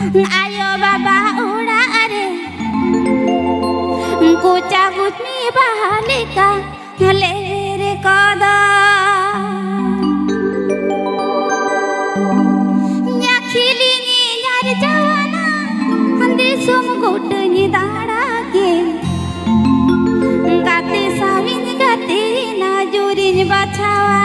आयो बाबा उड़ा रे कुचा कुचनी बालिका ले रे कदा खिली यार जाना हंदे सोम गोटनी दाड़ा के गाते साविन गाते ना जोरिन बाछावा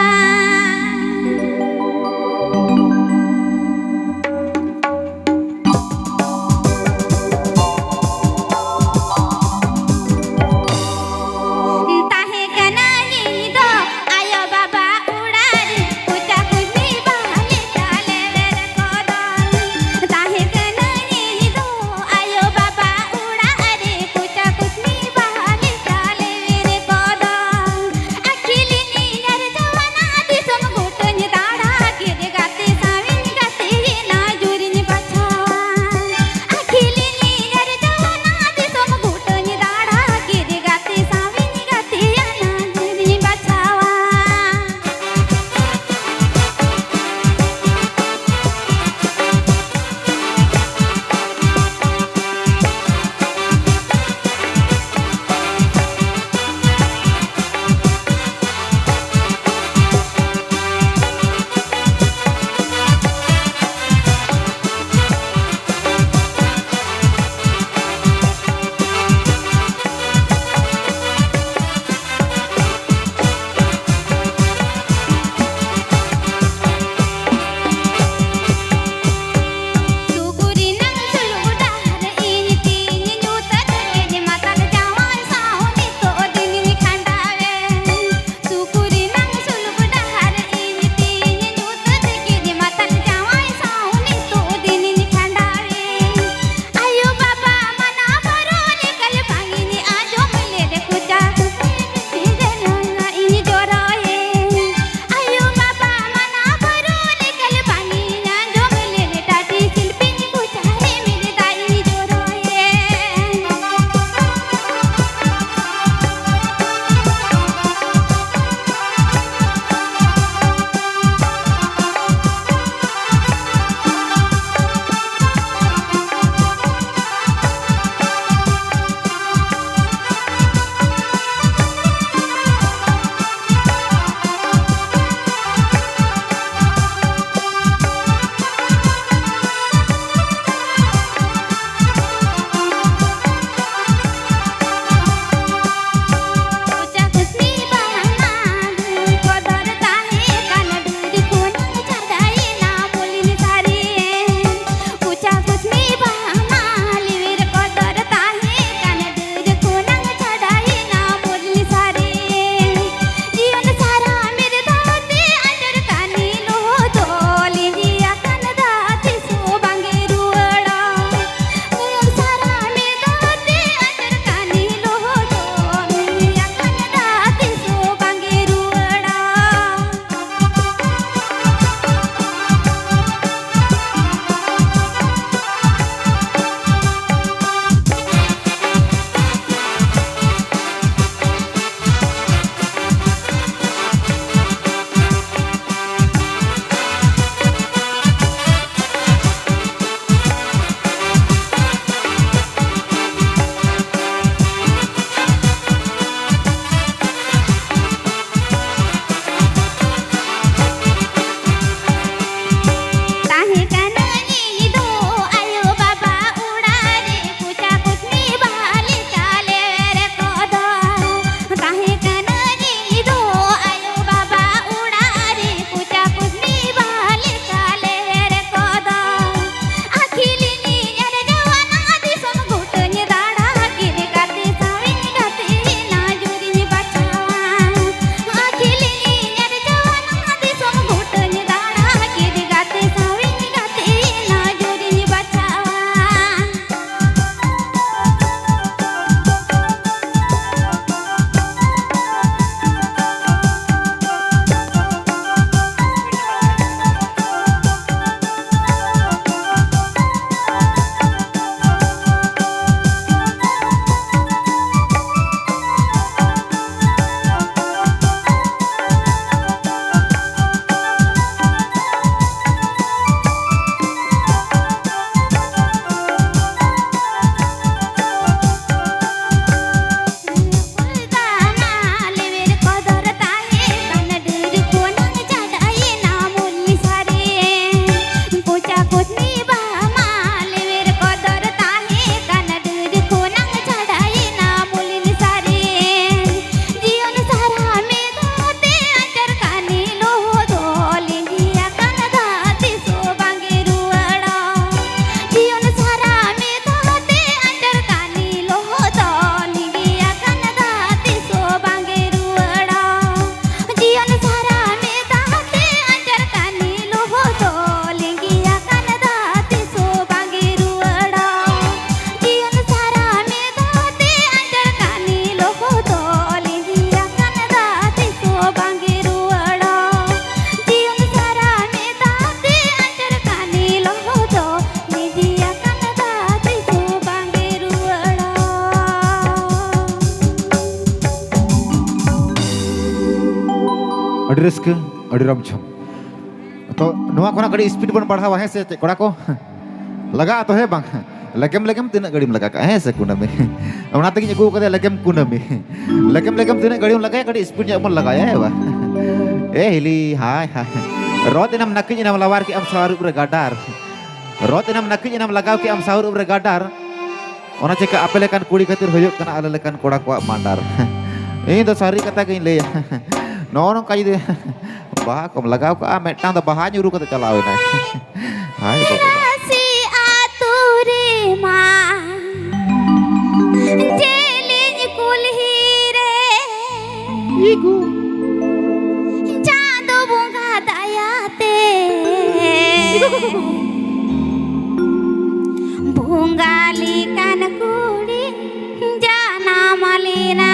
रस्क अड़ी रम छम तो नोआ कोना गड़ी स्पीड बन बढ़ावा है से कोड़ा को लगा तो है बांग लेकेम लेकेम तीना गड़ी में लगा का है से कुनमी ओना तक अगू कदे लेकेम कुनमी लेकेम लेकेम तीना गड़ी में लगाया गड़ी स्पीड अपन लगाया है बा ए हिली हाय हाय रोत इनम नक्की इनम लवार की am sawar ure gadar रोत इनम नक्की इनम लगाव की am sawar ure gadar ओना चेका आपे लेकान कुड़ी खातिर होयो कना आले लेकान कोड़ा को मांडार इन दो सारी कथा कहीं ले नोनो काई दे बाहा कम लगाव का मेटांग द बाहा nyuruh kata चलावे ना हाय बाबा राशि आतुरे मा जेलिन कुल्ही रे इगु चांदो बुंगा दायाते बुंगाली कान कुड़ी जाना मलिना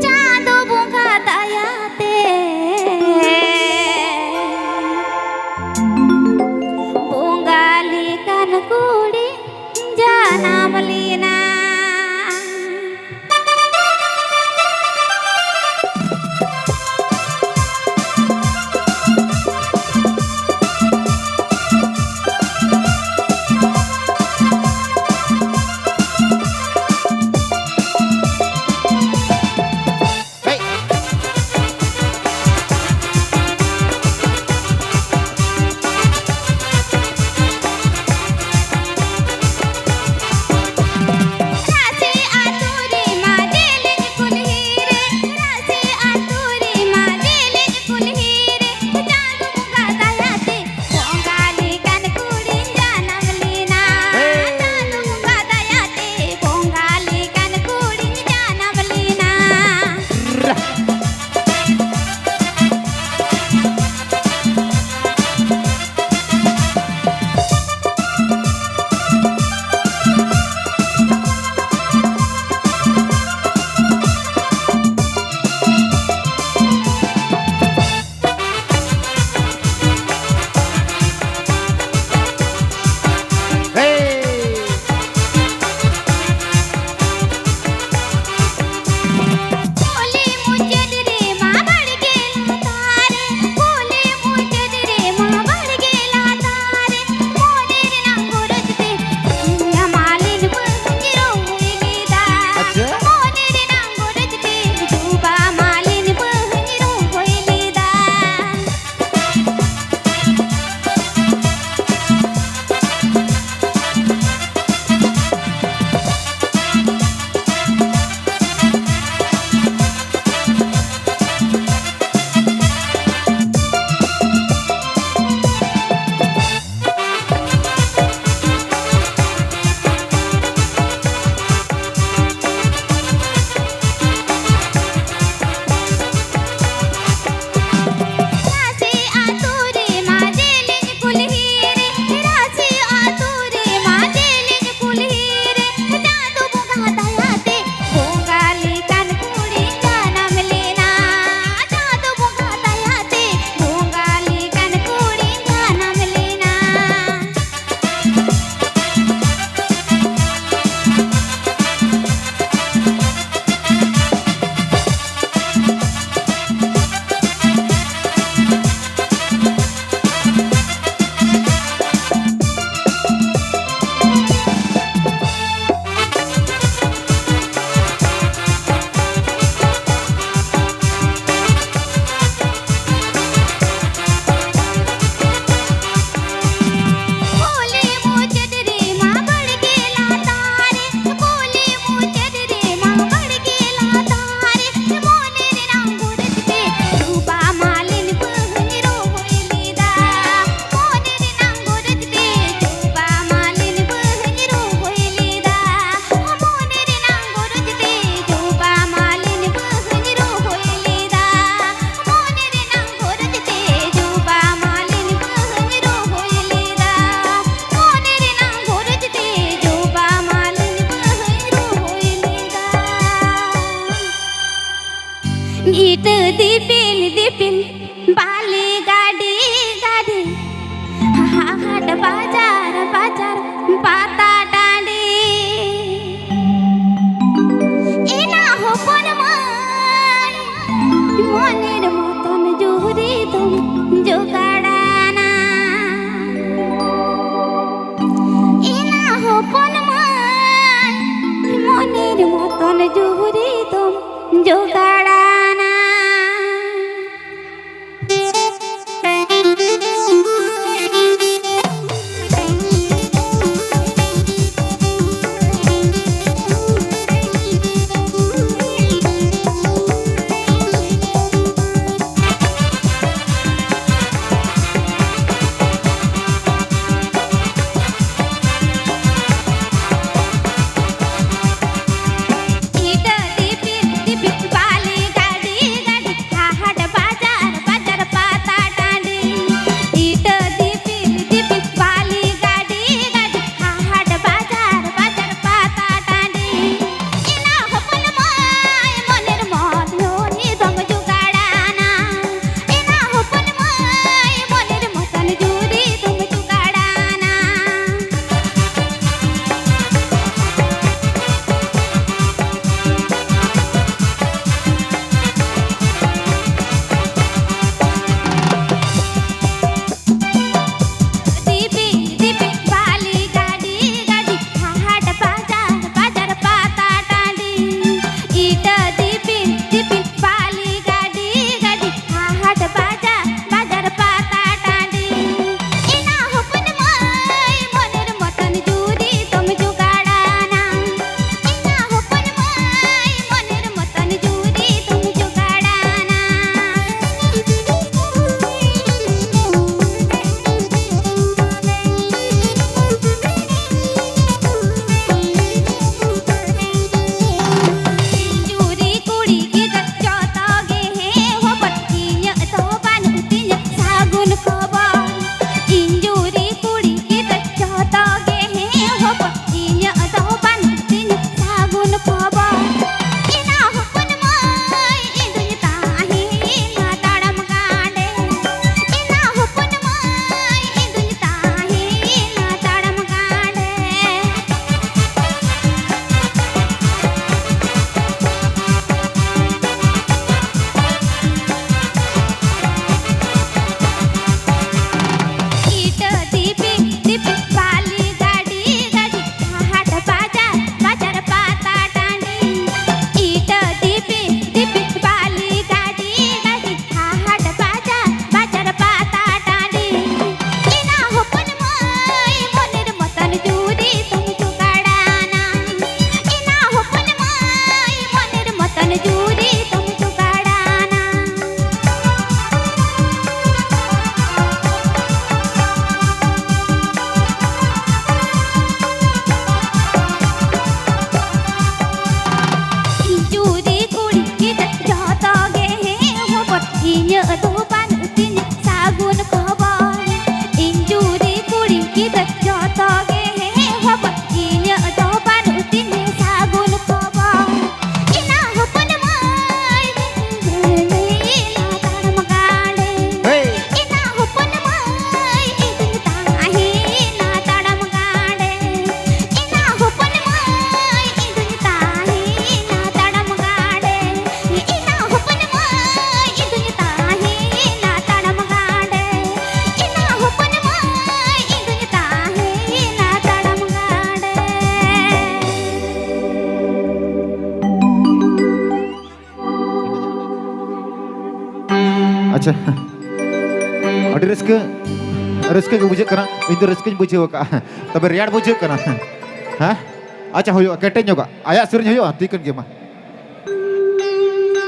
चांदो बुंगा दायाते बुंगाली कान कुड़ी जाना मलिना ईट दीपिल दीपिल बाली गाड़ी गाड़ी हाट बाजार बाजार पाता डांडी इना हो पनमा अच्छा अड़ी रस्के के बुझे कना इन तो रस्के बुझे का तब रेड बुझे कना हाँ अच्छा हो केटे आया सुरन हो तीकन के मा